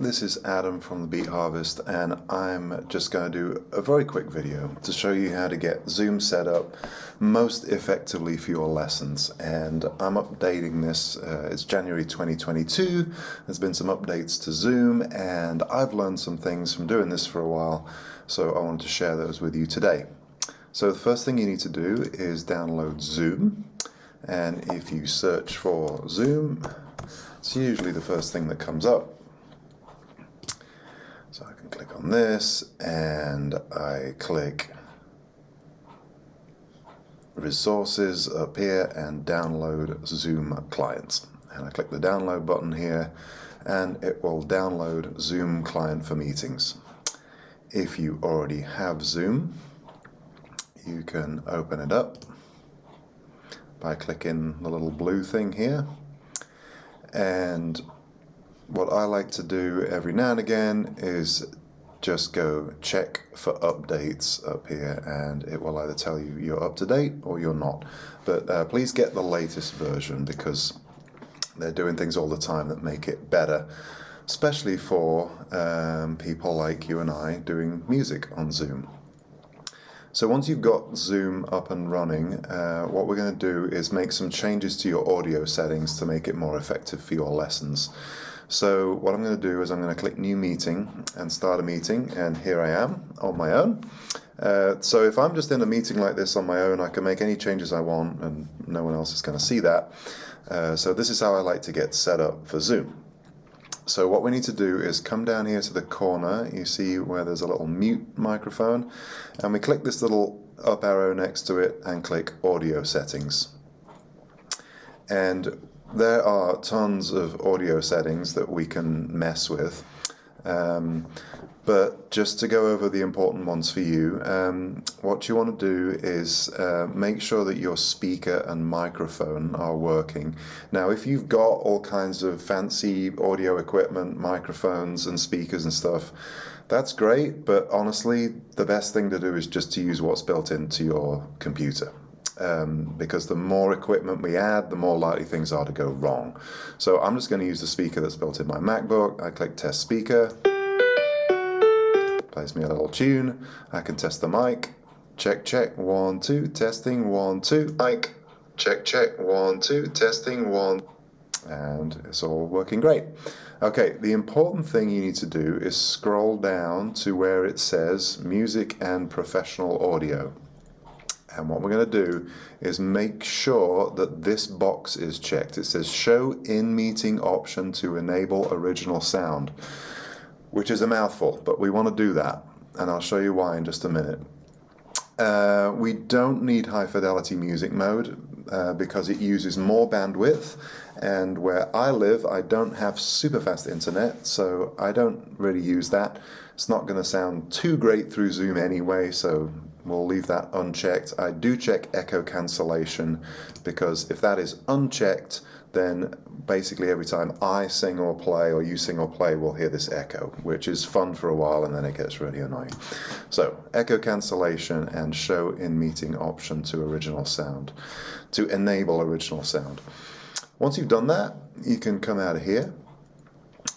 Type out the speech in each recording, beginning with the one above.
This is Adam from the Beat Harvest, and I'm just going to do a very quick video to show you how to get Zoom set up most effectively for your lessons. And I'm updating this, it's January 2022, there's been some updates to Zoom, and I've learned some things from doing this for a while, so I wanted to share those with you today. So the first thing you need to do is download Zoom, and if you search for Zoom, it's usually the first thing that comes up. So I can click on this and I click resources up here and download Zoom clients. And I click the download button here and it will download Zoom client for meetings. If you already have Zoom, you can open it up by clicking the little blue thing here. And what I like to do every now and again is just go check for updates up here, and it will either tell you you're up to date or you're not. But please get the latest version, because they're doing things all the time that make it better, especially for people like you and I doing music on Zoom. So once you've got Zoom up and running, what we're going to do is make some changes to your audio settings to make it more effective for your lessons. So what I'm going to do is I'm going to click New Meeting and start a meeting, and here I am on my own. So if I'm just in a meeting like this on my own, I can make any changes I want and no one else is going to see that. So this is how I like to get set up for Zoom. So what we need to do is come down here to the corner, you see where there's a little mute microphone, and we click this little up arrow next to it and click Audio Settings. And there are tons of audio settings that we can mess with, but just to go over the important ones for you, what you want to do is make sure that your speaker and microphone are working. Now, if you've got all kinds of fancy audio equipment, microphones and speakers and stuff, that's great, but honestly, the best thing to do is just to use what's built into your computer. Because the more equipment we add, the more likely things are to go wrong. So I'm just going to use the speaker that's built in my MacBook. I click Test Speaker, plays me a little tune. I can test the mic. Check, check, 1, 2, testing, 1, 2. Mic, check, check, 1, 2, testing, 1. And it's all working great. Okay, the important thing you need to do is scroll down to where it says Music and Professional Audio. And what we're going to do is make sure that this box is checked. It says Show in Meeting option to enable original sound, which is a mouthful, but we want to do that. And I'll show you why in just a minute. We don't need high fidelity music mode because it uses more bandwidth. And where I live, I don't have super fast internet, so I don't really use that. It's not going to sound too great through Zoom anyway, so we'll leave that unchecked. I do check echo cancellation, because if that is unchecked, then basically every time I sing or play, or you sing or play, we'll hear this echo, which is fun for a while and then it gets really annoying. So echo cancellation and show in meeting option to original sound, to enable original sound. Once you've done that, you can come out of here,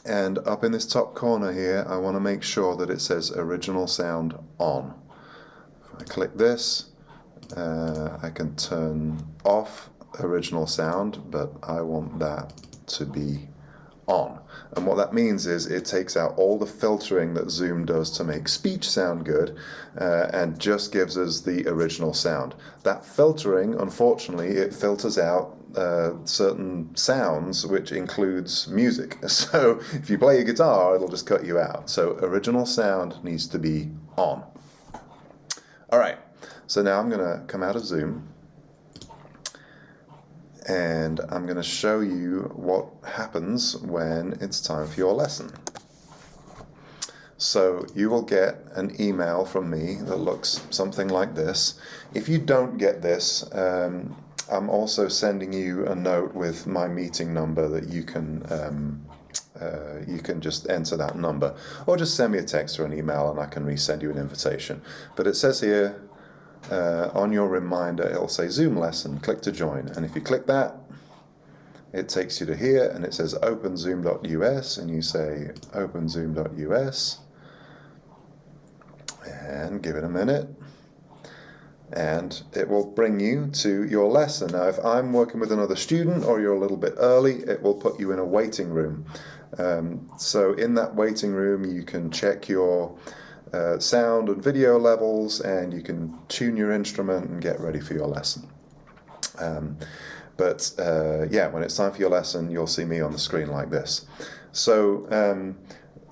and up in this top corner here, I want to make sure that it says original sound on. If I click this, I can turn off original sound, but I want that to be on. And what that means is it takes out all the filtering that Zoom does to make speech sound good, and just gives us the original sound. That filtering, unfortunately, it filters out certain sounds, which includes music. So if you play a guitar, it'll just cut you out. So original sound needs to be on. All right, so now I'm going to come out of Zoom, and I'm going to show you what happens when it's time for your lesson. So you will get an email from me that looks something like this. If you don't get this, I'm also sending you a note with my meeting number that you can just enter that number, or just send me a text or an email and I can resend you an invitation. But it says here, on your reminder, it'll say Zoom lesson, click to join. And if you click that, it takes you to here and it says openzoom.us, and you say openzoom.us and give it a minute, and it will bring you to your lesson. Now if I'm working with another student or you're a little bit early, it will put you in a waiting room. So in that waiting room you can check your sound and video levels, and you can tune your instrument and get ready for your lesson. Yeah, when it's time for your lesson, you'll see me on the screen like this. So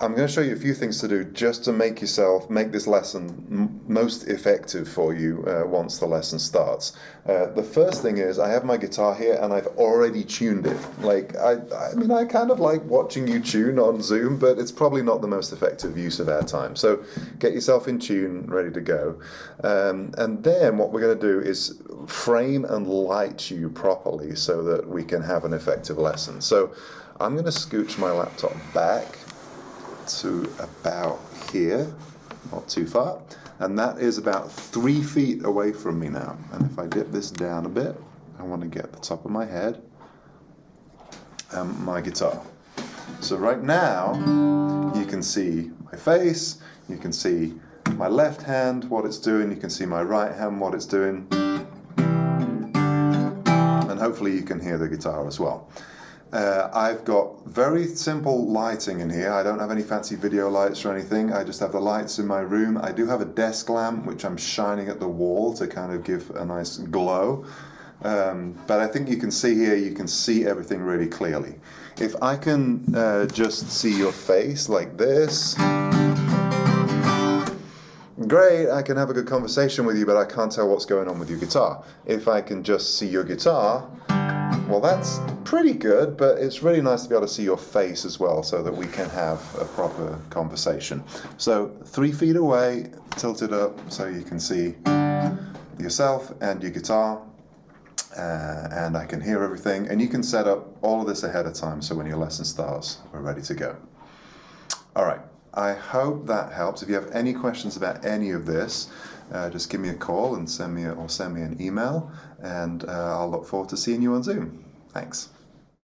I'm going to show you a few things to do just to make this lesson most effective for you once the lesson starts. The first thing is I have my guitar here and I've already tuned it. Like I mean, I kind of like watching you tune on Zoom, but it's probably not the most effective use of our time. So get yourself in tune, ready to go. And then what we're going to do is frame and light you properly so that we can have an effective lesson. So I'm going to scooch my laptop back to about here, not too far, and that is about 3 feet away from me now. And if I dip this down a bit, I want to get the top of my head and my guitar. So right now you can see my face, you can see my left hand, what it's doing, you can see my right hand, what it's doing, and hopefully you can hear the guitar as well. I've got very simple lighting in here. I don't have any fancy video lights or anything. I just have the lights in my room. I do have a desk lamp which I'm shining at the wall to kind of give a nice glow. But I think you can see here, you can see everything really clearly. If I can just see your face like this, great, I can have a good conversation with you, but I can't tell what's going on with your guitar. If I can just see your guitar, well, that's pretty good, but it's really nice to be able to see your face as well so that we can have a proper conversation. So 3 feet away, tilt it up so you can see yourself and your guitar, and I can hear everything. And you can set up all of this ahead of time so when your lesson starts, we're ready to go. All right, I hope that helps. If you have any questions about any of this, just give me a call and send me an email, and I'll look forward to seeing you on Zoom. Thanks.